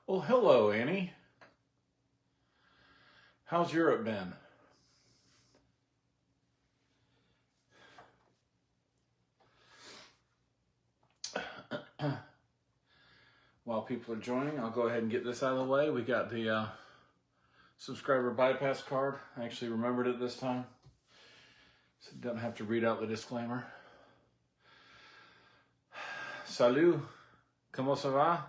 Well, hello, Annie. How's Europe been? While people are joining, I'll go ahead and get this out of the way. We got the subscriber bypass card. I actually remembered it this time, so it doesn't have to read out the disclaimer. Salut, comment ça va?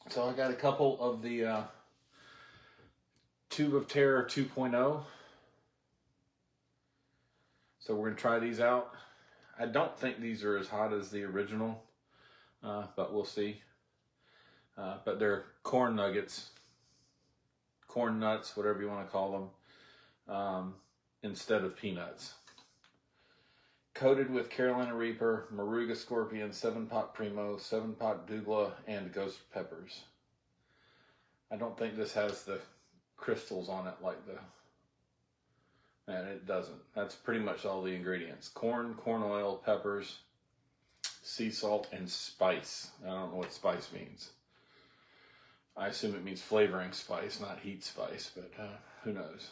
So I got a couple of the Tube of Terror 2.0. So we're gonna try these out. I don't think these are as hot as the original, but we'll see. But they're corn nuggets, corn nuts, whatever you want to call them, instead of peanuts. Coated with Carolina Reaper, Moruga Scorpion, 7-Pot Primo, 7-Pot Douglas, and Ghost Peppers. I don't think this has the crystals on it like the... And it doesn't. That's pretty much all the ingredients. Corn, corn oil, peppers, sea salt, and spice. I don't know what spice means. I assume it means flavoring spice, not heat spice, but who knows.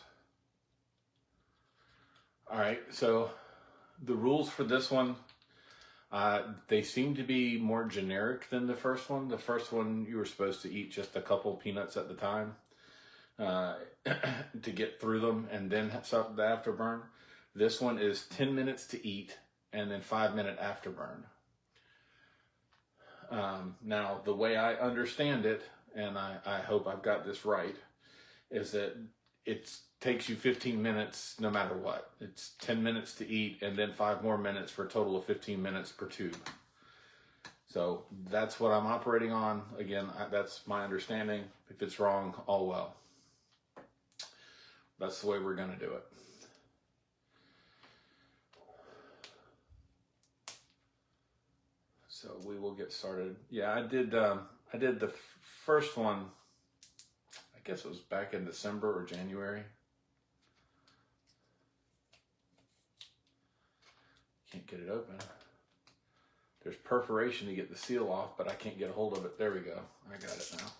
All right, so the rules for this one, they seem to be more generic than the first one. The first one, you were supposed to eat just a couple peanuts at the time. To get through them and then start the afterburn. This one is 10 minutes to eat and then 5-minute afterburn. Now, the way I understand it, and I hope I've got this right, is that it takes you 15 minutes no matter what. It's 10 minutes to eat and then 5 more minutes for a total of 15 minutes per tube. So that's what I'm operating on. Again, that's my understanding. If it's wrong, all well. That's the way we're going to do it. So we will get started. Yeah, I did the first one, I guess it was back in December or January. Can't get it open. There's perforation to get the seal off, but I can't get a hold of it. There we go. I got it now.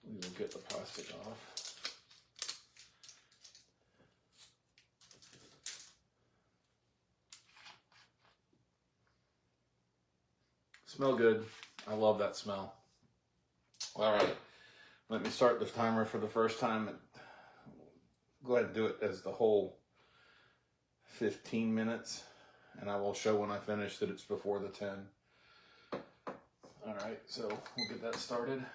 We will get the plastic off. Smell good. I love that smell. All right, let me start the timer for the first time. Go ahead and do it as the whole 15 minutes, and I will show when I finish that it's before the 10. All right, so we'll get that started.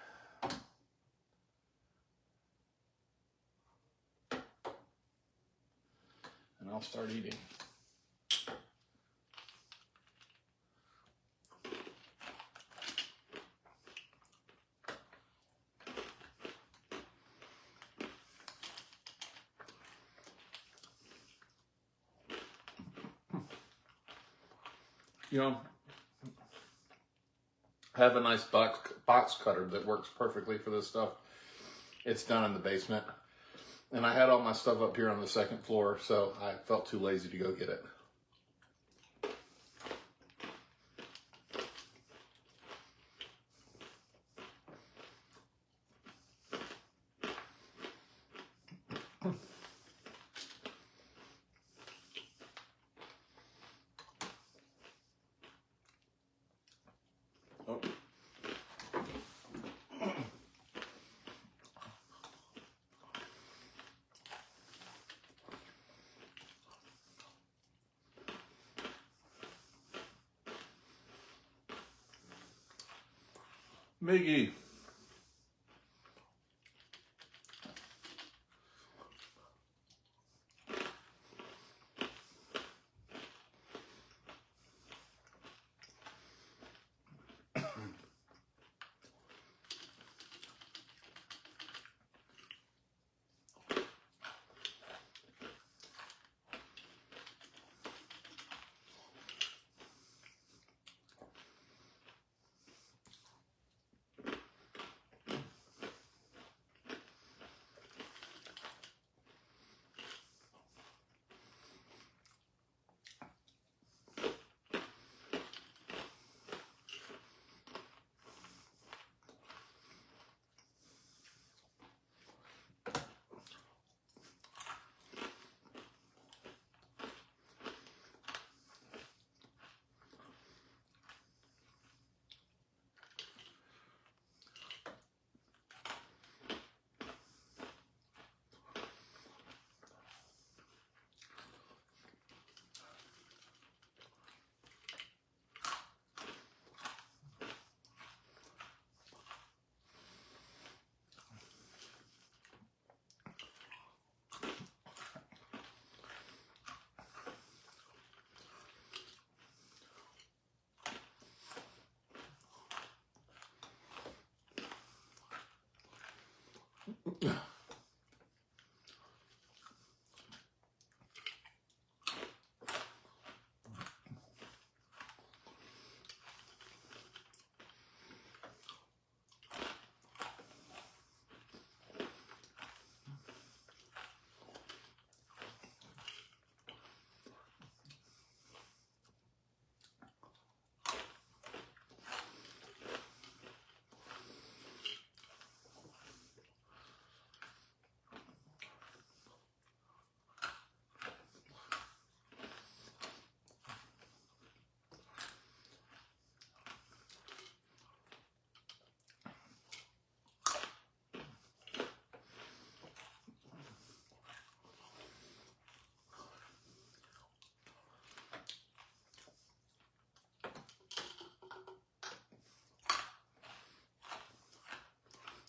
And I'll start eating. You know, I have a nice box cutter that works perfectly for this stuff. It's done in the basement. And I had all my stuff up here on the second floor, so I felt too lazy to go get it. Oh. Miggy.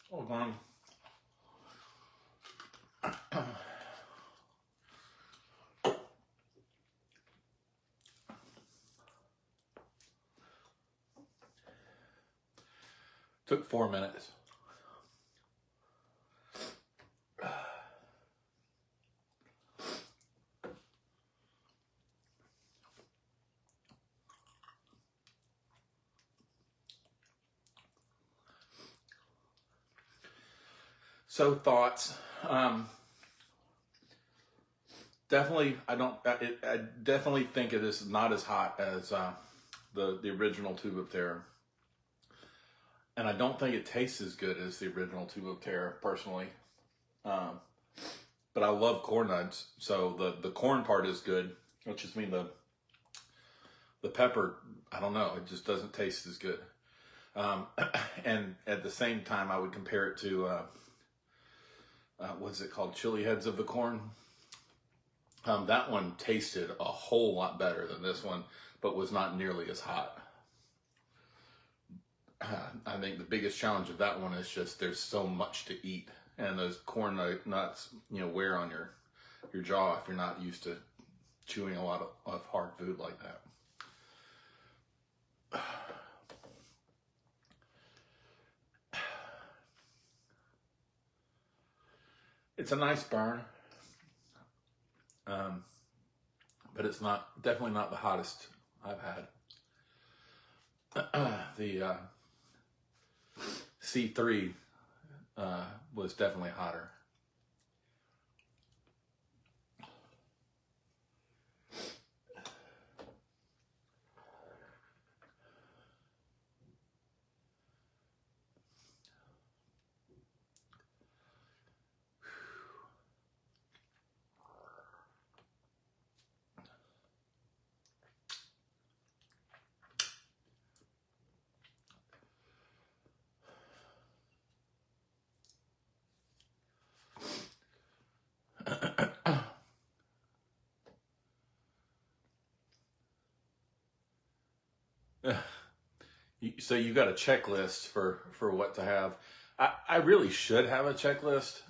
Oh, gone. Took 4 minutes. So thoughts. Definitely, I definitely think it is not as hot as the original tube of terror, and I don't think it tastes as good as the original tube of terror personally. But I love corn nuts, so the corn part is good. Which just mean the pepper. I don't know. It just doesn't taste as good. And at the same time, I would compare it to what's it called? Chili heads of the corn. That one tasted a whole lot better than this one, but was not nearly as hot. I think the biggest challenge of that one is just there's so much to eat, and those corn nuts, wear on your jaw if you're not used to chewing a lot of hard food like that. It's a nice burn. But it's definitely not the hottest I've had. The C3 was definitely hotter. So you got a checklist for what to have. I really should have a checklist.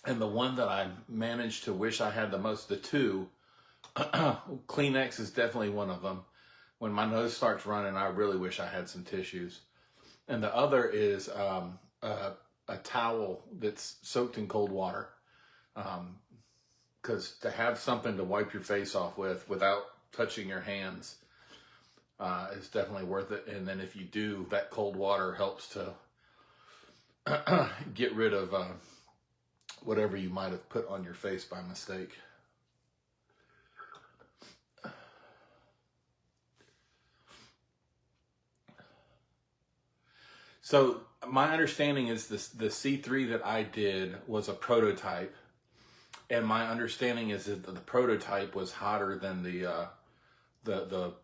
And the one that I managed to wish I had the most, the two, Kleenex is definitely one of them. When my nose starts running, I really wish I had some tissues. And the other is a towel that's soaked in cold water. Because to have something to wipe your face off with without touching your hands is definitely worth it. And then if you do, that cold water helps to get rid of whatever you might have put on your face by mistake. So my understanding is the C3 that I did was a prototype. And my understanding is that the prototype was hotter than the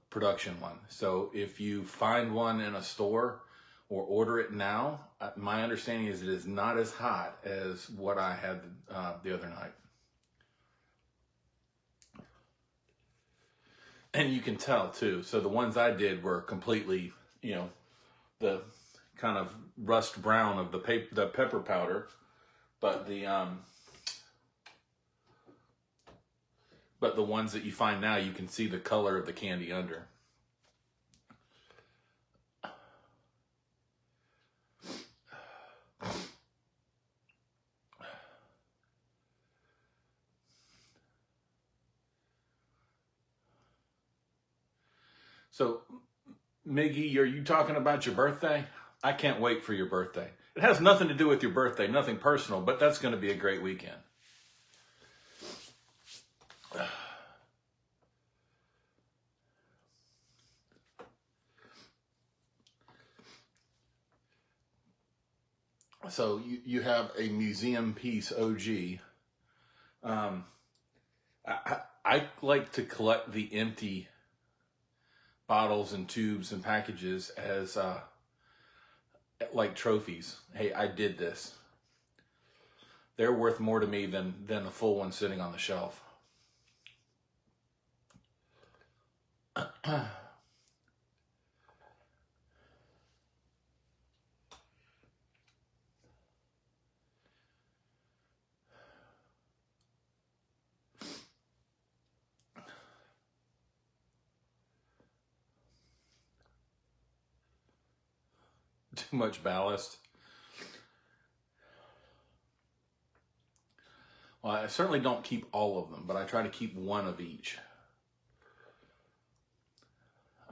production one. So if you find one in a store or order it now, my understanding is it is not as hot as what I had the other night. And you can tell too. So the ones I did were completely, the kind of rust brown of the pepper powder, but the ones that you find now, you can see the color of the candy under. So, Miggy, are you talking about your birthday? I can't wait for your birthday. It has nothing to do with your birthday, nothing personal, but that's going to be a great weekend. So you have a museum piece OG. I like to collect the empty bottles and tubes and packages as like trophies. Hey, I did this. They're worth more to me than a full one sitting on the shelf. Too much ballast. Well, I certainly don't keep all of them, but I try to keep one of each.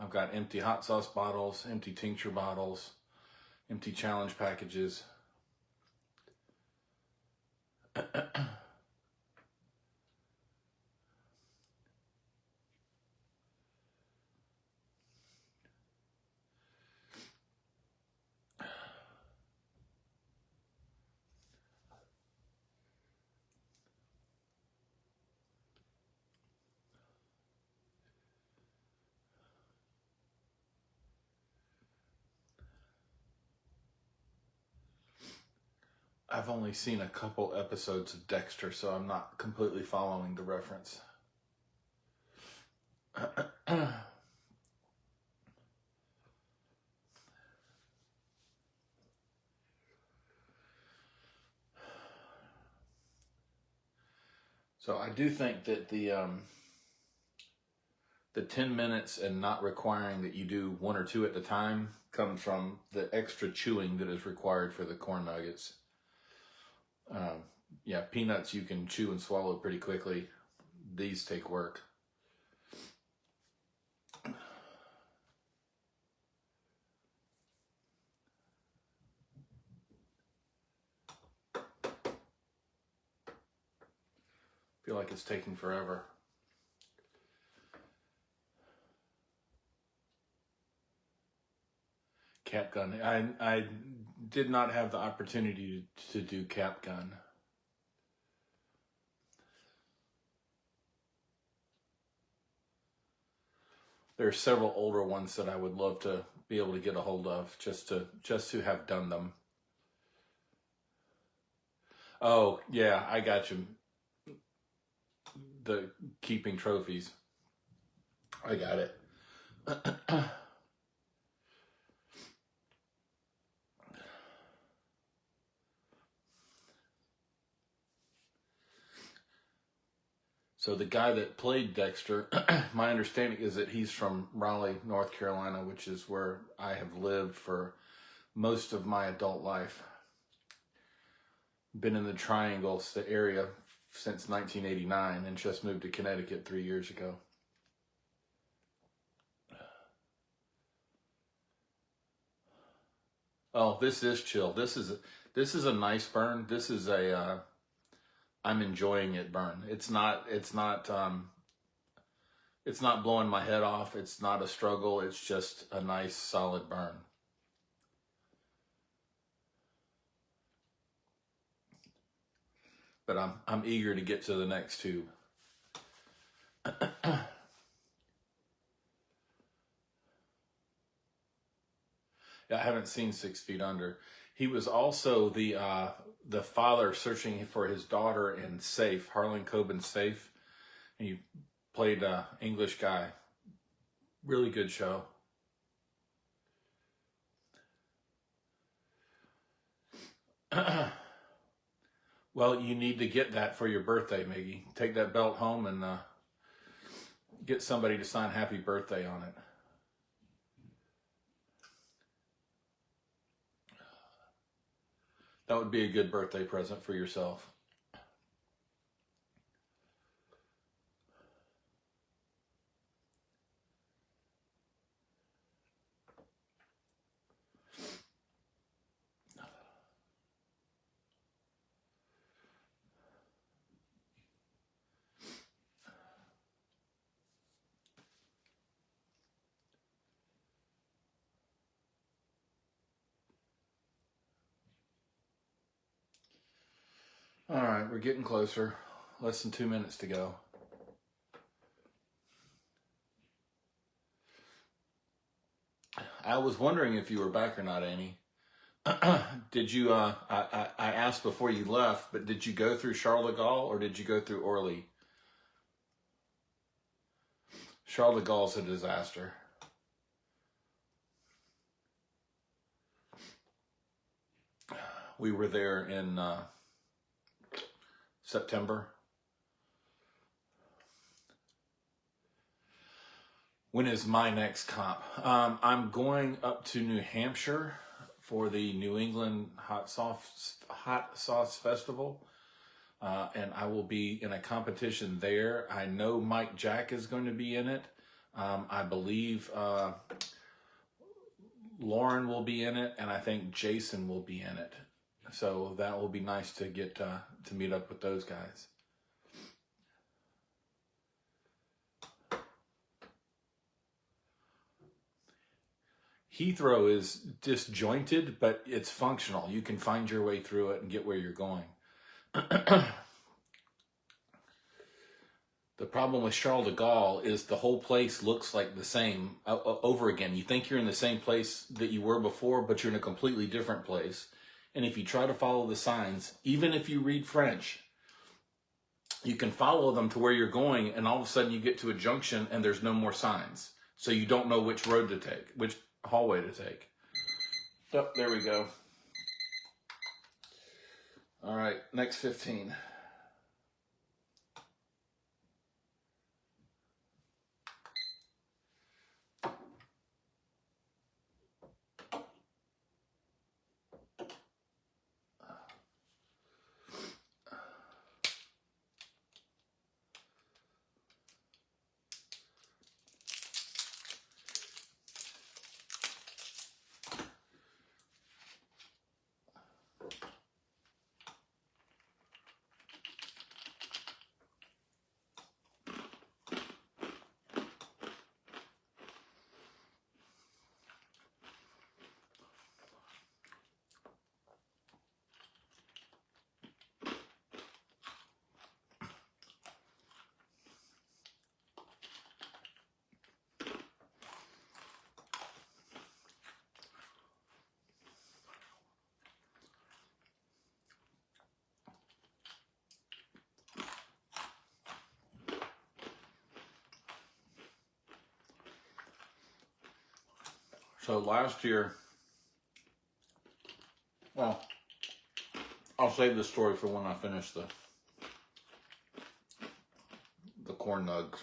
I've got empty hot sauce bottles, empty tincture bottles, empty challenge packages. I've only seen a couple episodes of Dexter, so I'm not completely following the reference. So I do think that the 10 minutes and not requiring that you do one or two at a time comes from the extra chewing that is required for the corn nuggets. Yeah, peanuts you can chew and swallow pretty quickly. These take work. Feel like it's taking forever. Cap gun. I did not have the opportunity to do cap gun. There are several older ones that I would love to be able to get a hold of just to have done them. Oh, yeah, I got you. The keeping trophies. I got it. So the guy that played Dexter, my understanding is that he's from Raleigh, North Carolina, which is where I have lived for most of my adult life. Been in the Triangle area since 1989 and just moved to Connecticut 3 years ago. Oh, this is chill. This is a nice burn. This is a I'm enjoying it burn. It's not blowing my head off. It's not a struggle. It's just a nice solid burn. But I'm eager to get to the next tube. I haven't seen 6 Feet Under. He was also the father searching for his daughter in Safe, Harlan Coben's Safe. He played an English guy. Really good show. Well, you need to get that for your birthday, Miggy. Take that belt home and get somebody to sign happy birthday on it. That would be a good birthday present for yourself. All right, we're getting closer. Less than 2 minutes to go. I was wondering if you were back or not, Annie. Did you, I asked before you left, but did you go through Charles de Gaulle or did you go through Orly? Charles de Gaulle's a disaster. We were there in September. When is my next comp? I'm going up to New Hampshire for the New England Hot Sauce Festival. And I will be in a competition there. I know Mike Jack is going to be in it. I believe Lauren will be in it, and I think Jason will be in it. So that will be nice to get to meet up with those guys. Heathrow is disjointed, but it's functional. You can find your way through it and get where you're going. The problem with Charles de Gaulle is the whole place looks like the same over again. You think you're in the same place that you were before, but you're in a completely different place. And if you try to follow the signs, even if you read French, you can follow them to where you're going, and all of a sudden you get to a junction and there's no more signs. So you don't know which road to take, which hallway to take. Oh, there we go. All right, next 15. So last year, well, I'll save the story for when I finish the corn nugs.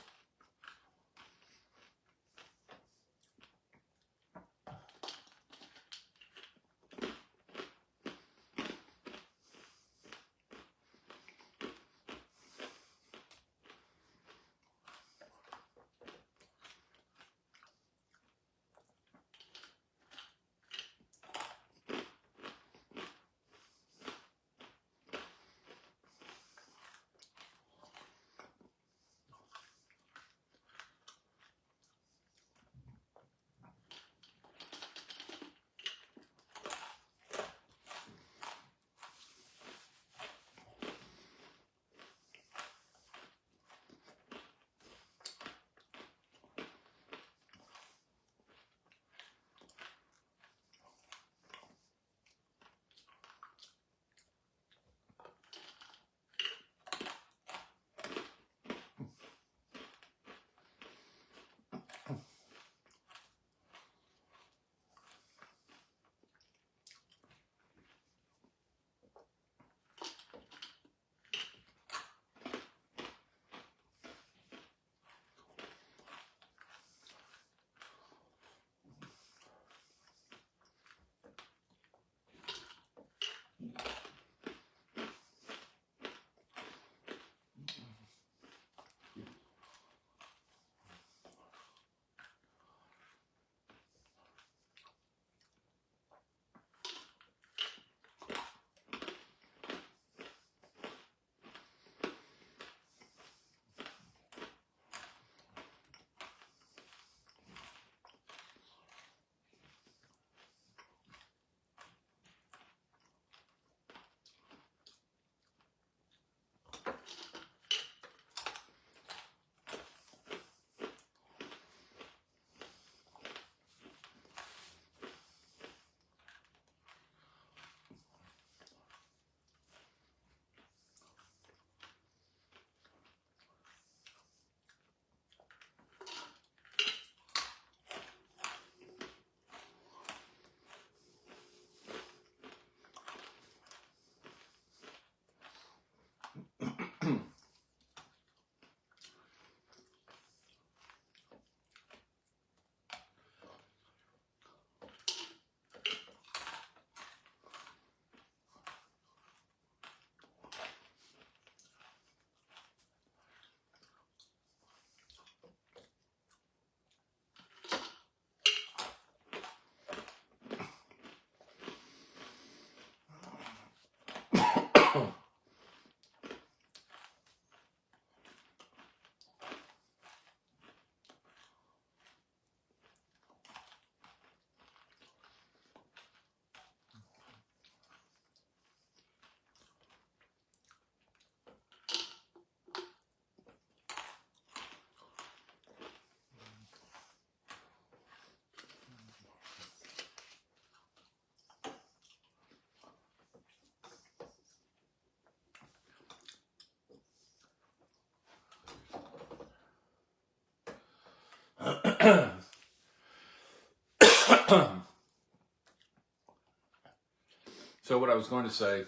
So what I was going to say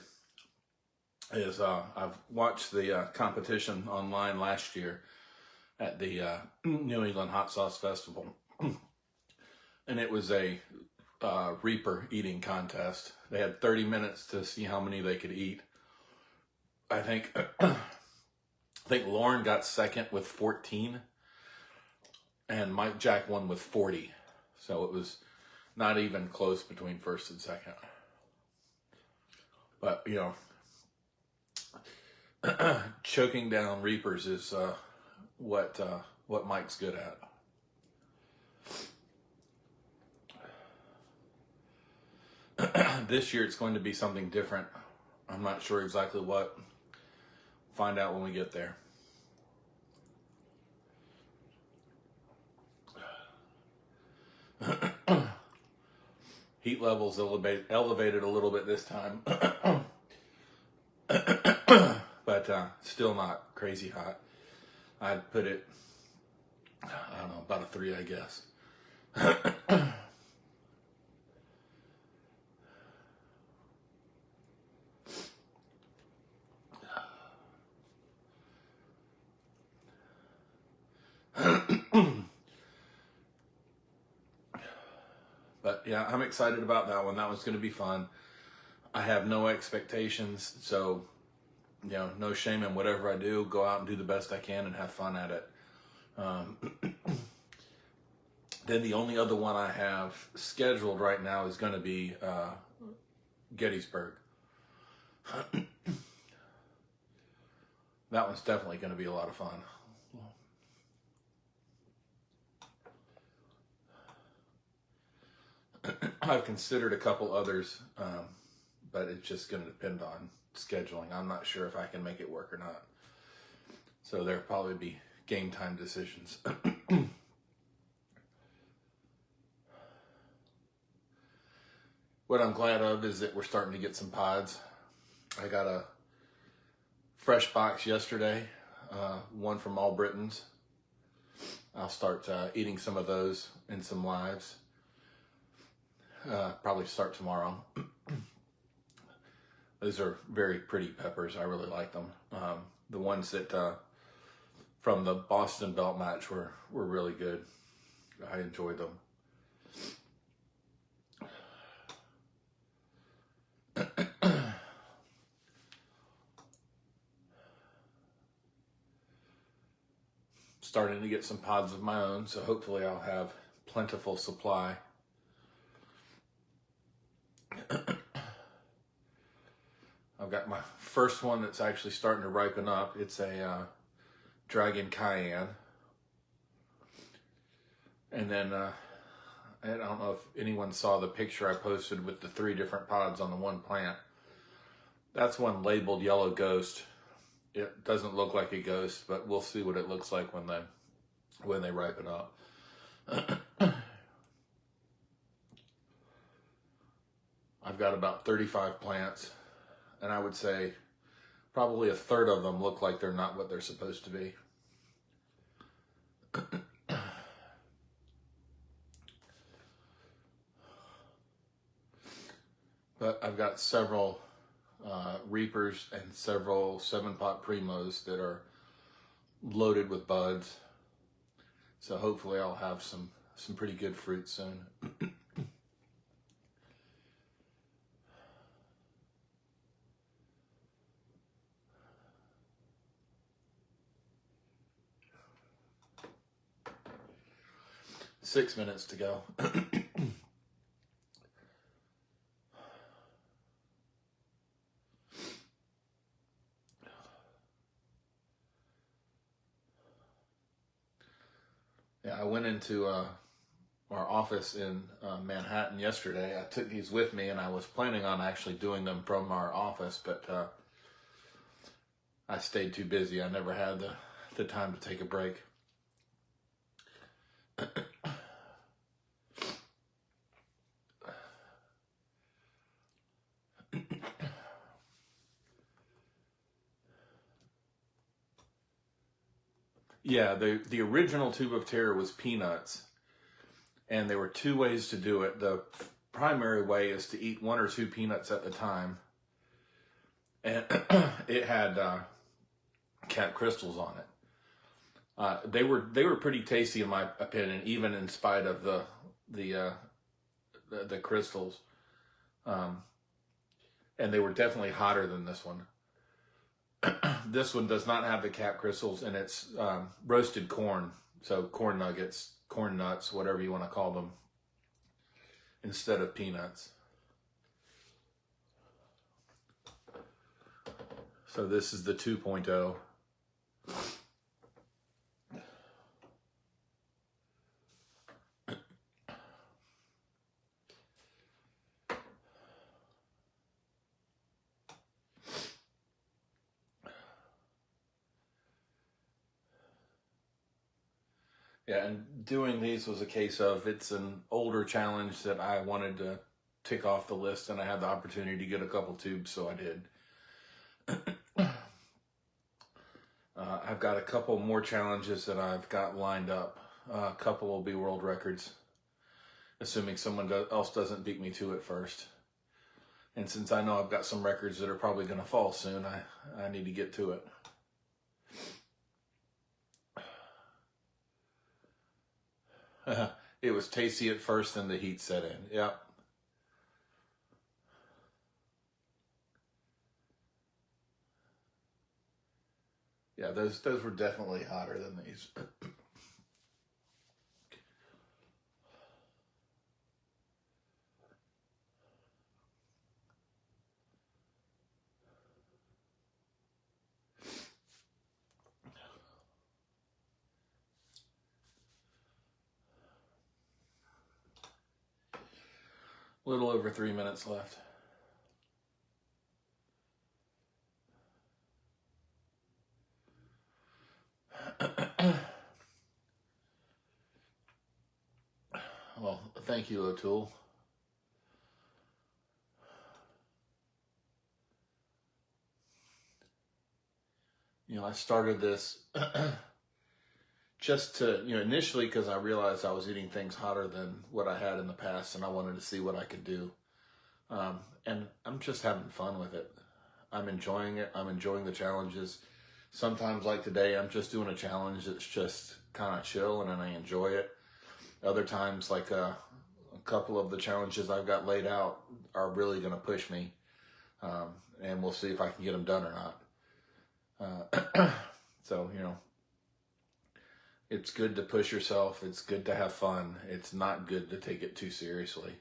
is I've watched the competition online last year at the New England Hot Sauce Festival. And it was a Reaper eating contest. They had 30 minutes to see how many they could eat. I think Lauren got second with 14, and Mike Jack won with 40. So it was not even close between first and second. But, you know, choking down Reapers is what Mike's good at. This year it's going to be something different. I'm not sure exactly what. Find out when we get there. Heat levels elevated a little bit this time. But still not crazy hot. I'd put it, I don't know, about a 3, I guess. But yeah, I'm excited about that one. That one's going to be fun. I have no expectations, so you know, no shame in whatever I do. Go out and do the best I can and have fun at it. Then the only other one I have scheduled right now is going to be Gettysburg. That one's definitely going to be a lot of fun. I've considered a couple others, but it's just going to depend on scheduling. I'm not sure if I can make it work or not. So there'll probably be game time decisions. What I'm glad of is that we're starting to get some pods. I got a fresh box yesterday, one from All Britons. I'll start eating some of those in some lives. Probably start tomorrow. Those are very pretty peppers. I really like them. The ones that from the Boston belt match were really good. I enjoyed them. Starting to get some pods of my own, so hopefully I'll have plentiful supply. I've got my first one that's actually starting to ripen up. It's a Dragon Cayenne. And then, I don't know if anyone saw the picture I posted with the 3 different pods on the one plant. That's one labeled Yellow Ghost. It doesn't look like a ghost, but we'll see what it looks like when they ripen up. I've got about 35 plants, and I would say probably a third of them look like they're not what they're supposed to be. But I've got several Reapers and several 7-pot Primos that are loaded with buds. So hopefully I'll have some pretty good fruit soon. Six minutes to go. Yeah, I went into our office in Manhattan yesterday. I took these with me, and I was planning on actually doing them from our office, but I stayed too busy. I never had the time to take a break. Yeah, the original Tube of Terror was peanuts, And there were 2 ways to do it. The primary way is to eat 1 or 2 peanuts at a time. And it had cat crystals on it. They were pretty tasty in my opinion, even in spite of the crystals. And they were definitely hotter than this one. This one does not have the cat crystals, and it's roasted corn. So corn nuggets, corn nuts, whatever you want to call them, instead of peanuts. So this is the 2.0. Yeah, and doing these was a case of it's an older challenge that I wanted to tick off the list, and I had the opportunity to get a couple tubes, so I did. I've got a couple more challenges that I've got lined up. A couple will be world records, assuming someone else doesn't beat me to it first. And since I know I've got some records that are probably going to fall soon, I need to get to it. It was tasty at first, then the heat set in. Yep. Yeah, those were definitely hotter than these. A little over 3 minutes left. Well, thank you, O'Toole. You know, I started this just to, initially because I realized I was eating things hotter than what I had in the past, and I wanted to see what I could do. And I'm just having fun with it. I'm enjoying it. I'm enjoying the challenges. Sometimes, like today, I'm just doing a challenge that's just kind of chill, and then I enjoy it. Other times, like a couple of the challenges I've got laid out are really going to push me, and we'll see if I can get them done or not. So, it's good to push yourself. It's good to have fun. It's not good to take it too seriously.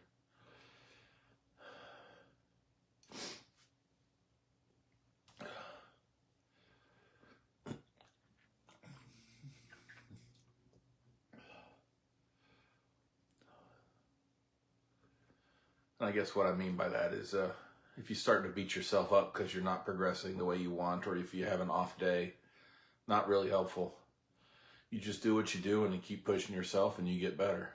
And I guess what I mean by that is if you start to beat yourself up because you're not progressing the way you want, or if you have an off day, not really helpful. You just do what you do and you keep pushing yourself and you get better.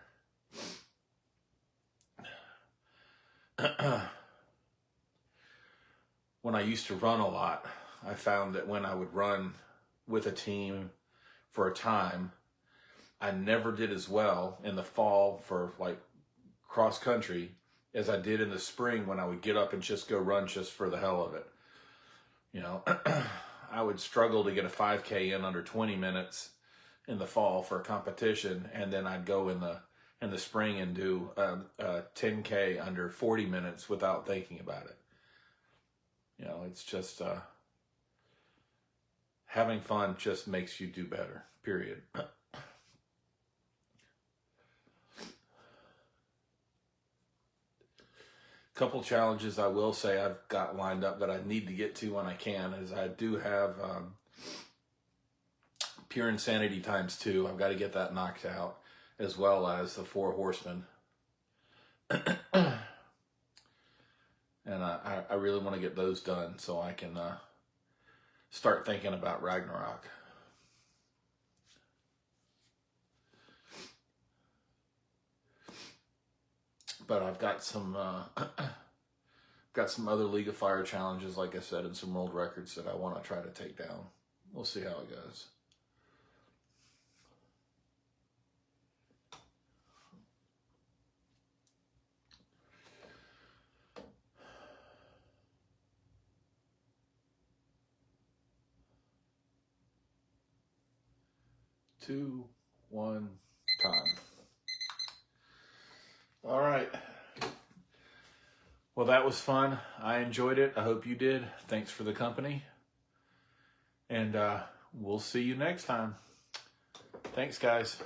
When I used to run a lot, I found that when I would run with a team for a time, I never did as well in the fall for like cross country as I did in the spring when I would get up and just go run just for the hell of it. I would struggle to get a 5K in under 20 minutes in the fall for a competition, and then I'd go in the spring and do a 10K under 40 minutes without thinking about it. It's just having fun just makes you do better, period. Couple challenges I will say I've got lined up that I need to get to when I can is I do have Pure Insanity ×2. I've got to get that knocked out, as well as the 4 Horsemen. And I really want to get those done so I can start thinking about Ragnarok. But I've got some other League of Fire challenges, like I said, and some world records that I want to try to take down. We'll see how it goes. 2, 1, time. All right. Well, that was fun. I enjoyed it. I hope you did. Thanks for the company. And we'll see you next time. Thanks, guys.